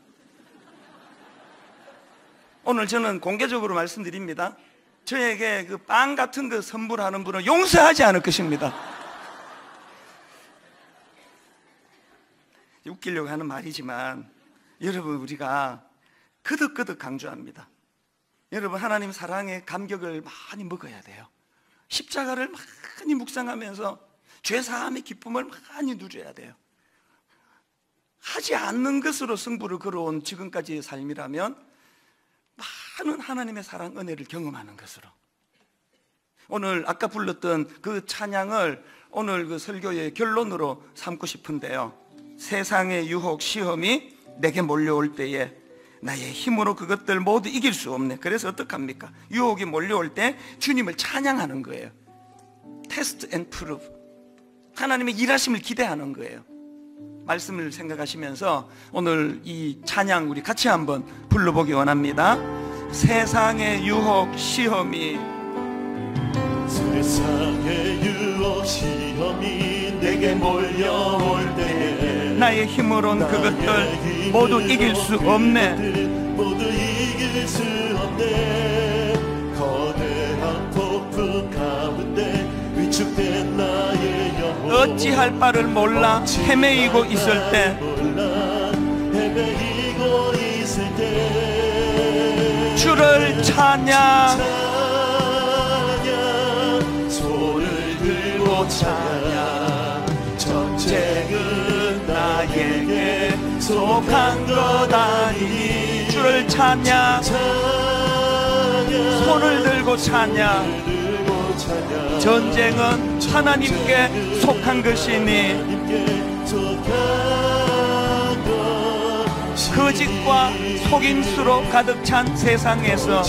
오늘 저는 공개적으로 말씀드립니다. 저에게 그 빵 같은 거 선물하는 분은 용서하지 않을 것입니다. 웃기려고 하는 말이지만 여러분, 우리가 거듭거듭 강조합니다. 여러분, 하나님 사랑의 감격을 많이 먹어야 돼요. 십자가를 많이 묵상하면서 죄사함의 기쁨을 많이 누려야 돼요. 하지 않는 것으로 승부를 걸어온 지금까지의 삶이라면 많은 하나님의 사랑 은혜를 경험하는 것으로, 오늘 아까 불렀던 그 찬양을 오늘 그 설교의 결론으로 삼고 싶은데요. 세상의 유혹, 시험이 내게 몰려올 때에 나의 힘으로 그것들 모두 이길 수 없네. 그래서 어떡합니까? 유혹이 몰려올 때 주님을 찬양하는 거예요. 테스트 앤 프루브, 하나님의 일하심을 기대하는 거예요. 말씀을 생각하시면서 오늘 이 찬양 우리 같이 한번 불러보기 원합니다. 세상의 유혹, 시험이, 세상의 유혹, 시험이 내게 몰려올 때에 나의 힘으론 그것들 모두 이길 수 없네. 모두 이길 수 없네. 거대한 폭풍 가운데 위축된 나의 영혼, 어찌할 바를 몰라 헤매이고 있을 때, 헤매이고 있을 때 주를 찬양, 손을 들고 찬양. 전쟁은 나에게 속한 것 아니니 주를 찬양, 손을 들고 찬양. 전쟁은 하나님께 속한 것이니 거짓과 속임수로 가득 찬 세상에서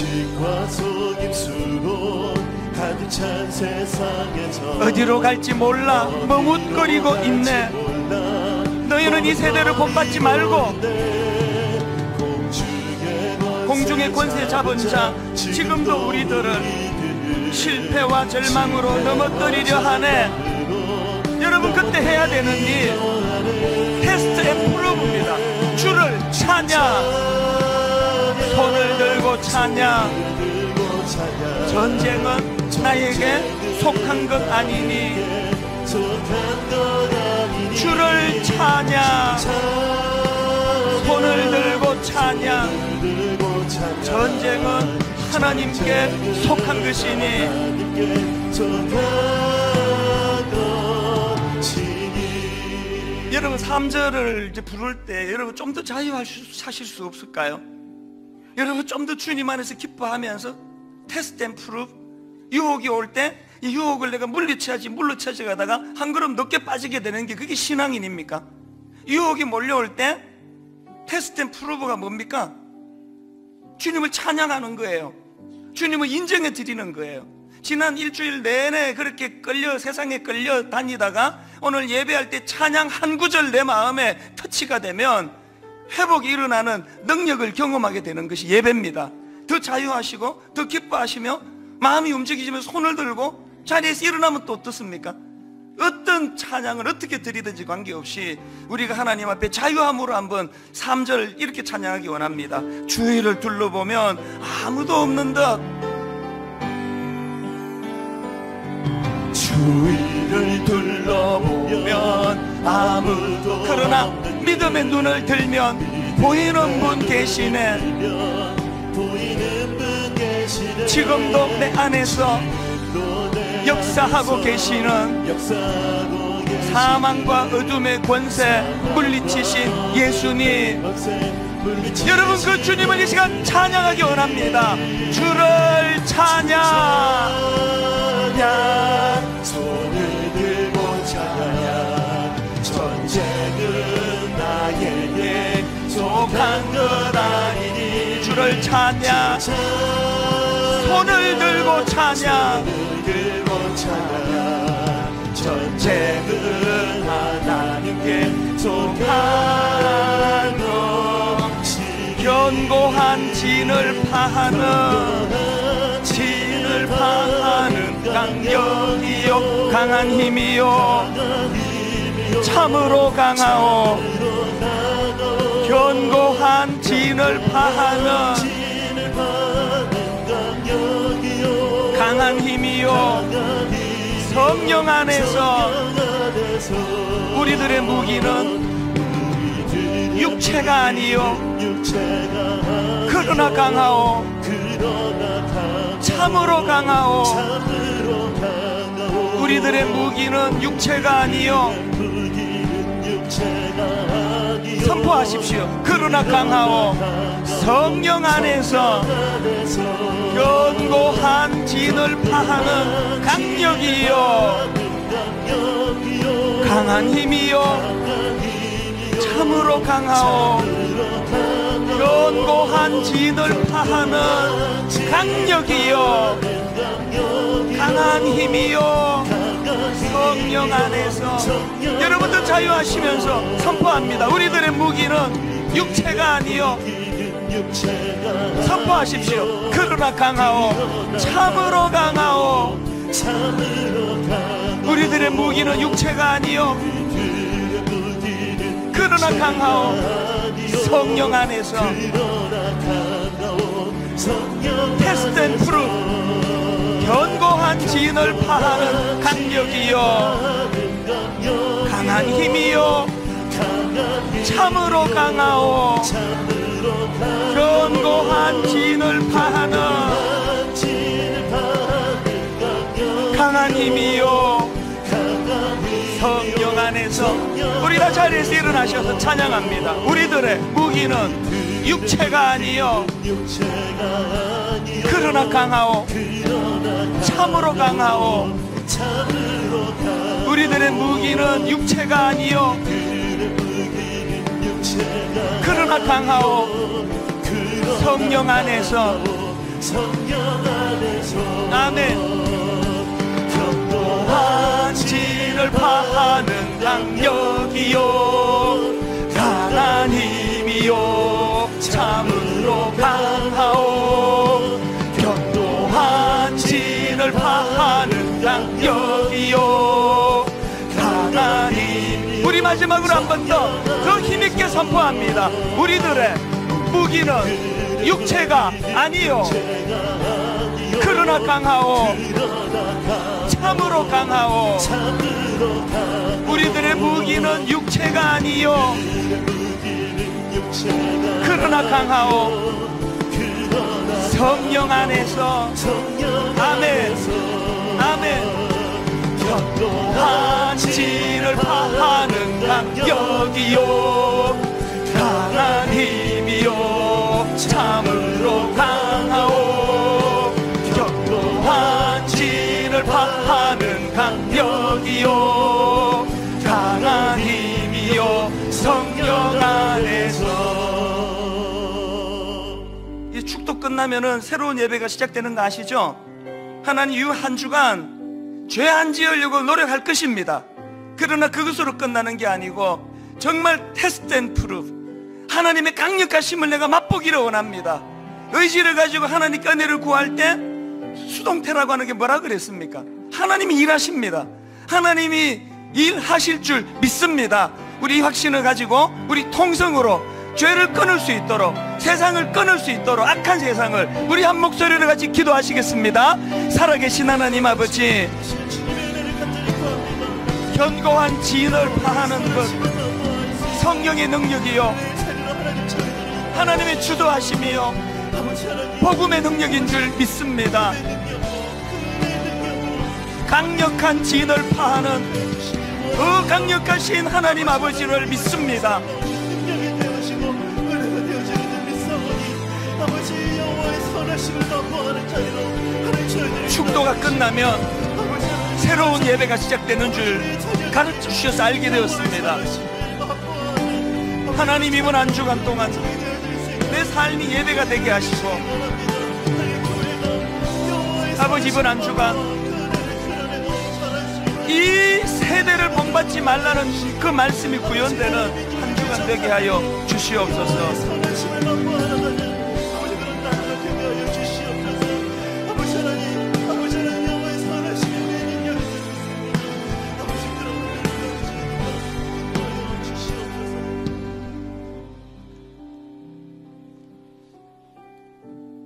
어디로 갈지 몰라 머뭇거리고 있네. 너희는 이 세대를 본받지 말고 공중의 권세 잡은 자, 지금도 우리들을 실패와 절망으로 넘어뜨리려 하네. 여러분, 그때 해야 되는 일 테스트 앤 프루브입니다. 주를 찬양, 손을 들고 찬양. 전쟁은 나에게 속한 것 아니니 주를 찬양, 손을 들고 찬양. 전쟁은 하나님께 속한 것이니. 여러분, 3절을 이제 부를 때 여러분 좀 더 자유하실 수 없을까요? 여러분, 좀 더 주님 안에서 기뻐하면서 테스트 앤 프루브, 유혹이 올 때 이 유혹을 내가 물리쳐야지 가다가 한 걸음 늦게 빠지게 되는 게 그게 신앙인입니까? 유혹이 몰려올 때 테스트 앤 프루브가 뭡니까? 주님을 찬양하는 거예요. 주님을 인정해 드리는 거예요. 지난 일주일 내내 그렇게 세상에 끌려 다니다가 오늘 예배할 때 찬양 한 구절 내 마음에 터치가 되면 회복이 일어나는 능력을 경험하게 되는 것이 예배입니다. 더 자유하시고 더 기뻐하시며 마음이 움직이시면서 손을 들고 자리에서 일어나면 또 어떻습니까? 어떤 찬양을 어떻게 드리든지 관계없이 우리가 하나님 앞에 자유함으로 한번 3절 이렇게 찬양하기 원합니다. 주위를 둘러보면 아무도 없는 듯, 주위를 둘러보면 아무도, 그러나 믿음의 눈을 들면 보이는 분 계시네. 지금도 내 안에서 역사하고 계시는 사망과 어둠의 권세 물리치신 예수님, 여러분, 그 주님을 이 시간 찬양하기 원합니다. 주를 찬양, 손을 들고 찬양. 전쟁은 나에게 속한 것 아니니 주를 찬양, 손을 들고 찬양. 전쟁은 하나님께 속한 것이, 견고한 진을 파하는 강력이요 강한 힘이요 참으로 강하오. 견고한 진을 파하는 강한 힘이요 성령 안에서 우리들의 무기는 육체가 아니요 그러나 강하오 참으로 강하오. 우리들의 무기는 육체가 아니요 선포하십시오. 그러나 강하오 성령 안에서 견고한 진을 파하는 강력이요 강한 힘이요 참으로 강하오 견고한 진을 파하는 강력이요 강한 힘이요 성령 안에서. 여러분들 자유하시면서 선포합니다. 우리들의 무기는 육체가 아니요 선포하십시오. 그러나 강하오 참으로 강하오. 우리들의 무기는 육체가 아니요 그러나 강하오 성령 안에서. 테스트 앤 프루브 견고한 진을 파하는 강력이요 강한 힘이요 참으로 강하오 견고한 진을 파하는 강한 힘이요 성령 안에서. 우리 다 자리에서 일어나셔서 찬양합니다. 우리들의 무기는 육체가 아니요 그러나 강하오 참으로 강하오. 우리들의 무기는 육체가 아니요 그러나 강하오 성령 안에서. 아멘. 견고한 진을 파하는 강력이요 강한 힘이요 참으로 강하오 견고한 진을 파하는 강력이요 강한 힘. 우리 마지막으로 한 번 더 힘있게 선포합니다. 우리들의 무기는 육체가 아니요 그러나 강하오 참으로 강하오. 우리들의 무기는 육체가 아니요 그러나 강하오 성령 안에서. 아멘 아멘. 견고한 진을 파하는 강력이요 강한 힘이요 참으로 강하오 견고한 진을 파하는 강력이요 강한 힘이요 성령 안에서. 이 축도 끝나면은 새로운 예배가 시작되는 거 아시죠? 하나님 이 한 주간 죄 안 지으려고 노력할 것입니다. 그러나 그것으로 끝나는 게 아니고 정말 테스트 앤 프루브 하나님의 강력하심을 내가 맛보기를 원합니다. 의지를 가지고 하나님께 은혜를 구할 때 수동태라고 하는 게 뭐라 그랬습니까? 하나님이 일하십니다. 하나님이 일하실 줄 믿습니다. 우리 확신을 가지고 우리 통성으로 죄를 끊을 수 있도록 세상을 끊을 수 있도록 악한 세상을 우리 한 목소리를 같이 기도하시겠습니다. 살아계신 하나님 아버지 견고한 진을 파하는 것 성령의 능력이요 하나님의 주도하심이요 복음의 능력인 줄 믿습니다. 강력한 진을 파하는 그 강력하신 하나님 아버지를 믿습니다. 축도가 끝나면 새로운 예배가 시작되는 줄 가르쳐 주셔서 알게 되었습니다. 하나님 이번 한 주간 동안 내 삶이 예배가 되게 하시고 아버지 이번 한 주간 이 세대를 본받지 말라는 그 말씀이 구현되는 한 주간 되게 하여 주시옵소서.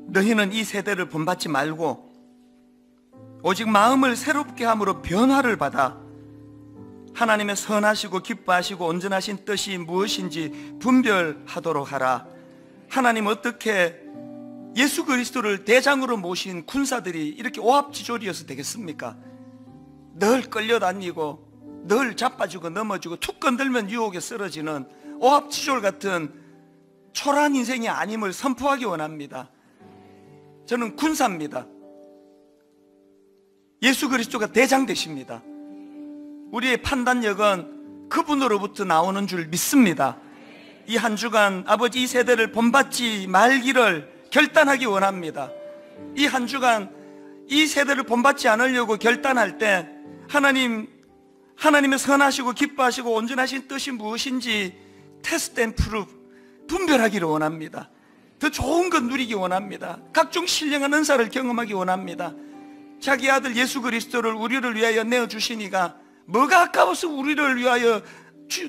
너희는 이 세대를 본받지 말고 오직 마음을 새롭게 함으로 변화를 받아 하나님의 선하시고 기뻐하시고 온전하신 뜻이 무엇인지 분별하도록 하라. 하나님, 어떻게 예수 그리스도를 대장으로 모신 군사들이 이렇게 오합지졸이어서 되겠습니까? 늘 끌려다니고 늘 자빠지고 넘어지고 툭 건들면 유혹에 쓰러지는 오합지졸 같은 초라한 인생이 아님을 선포하기 원합니다. 저는 군사입니다. 예수 그리스도가 대장 되십니다. 우리의 판단력은 그분으로부터 나오는 줄 믿습니다. 이 한 주간 아버지 이 세대를 본받지 말기를 결단하기 원합니다. 이 한 주간 이 세대를 본받지 않으려고 결단할 때 하나님의 선하시고 기뻐하시고 온전하신 뜻이 무엇인지 테스트 앤 프루브, 분별하기를 원합니다. 더 좋은 것 누리기 원합니다. 각종 신령한 은사를 경험하기 원합니다. 자기 아들 예수 그리스도를 우리를 위하여 내어주시니가 뭐가 아까워서 우리를 위하여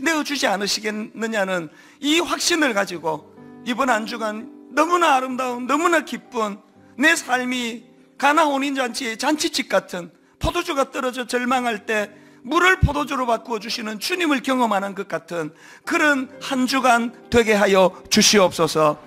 내어주지 않으시겠느냐는 이 확신을 가지고 이번 한 주간 너무나 아름다운, 너무나 기쁜 내 삶이 가나 혼인잔치의 잔치집 같은, 포도주가 떨어져 절망할 때 물을 포도주로 바꾸어 주시는 주님을 경험하는 것 같은 그런 한 주간 되게 하여 주시옵소서.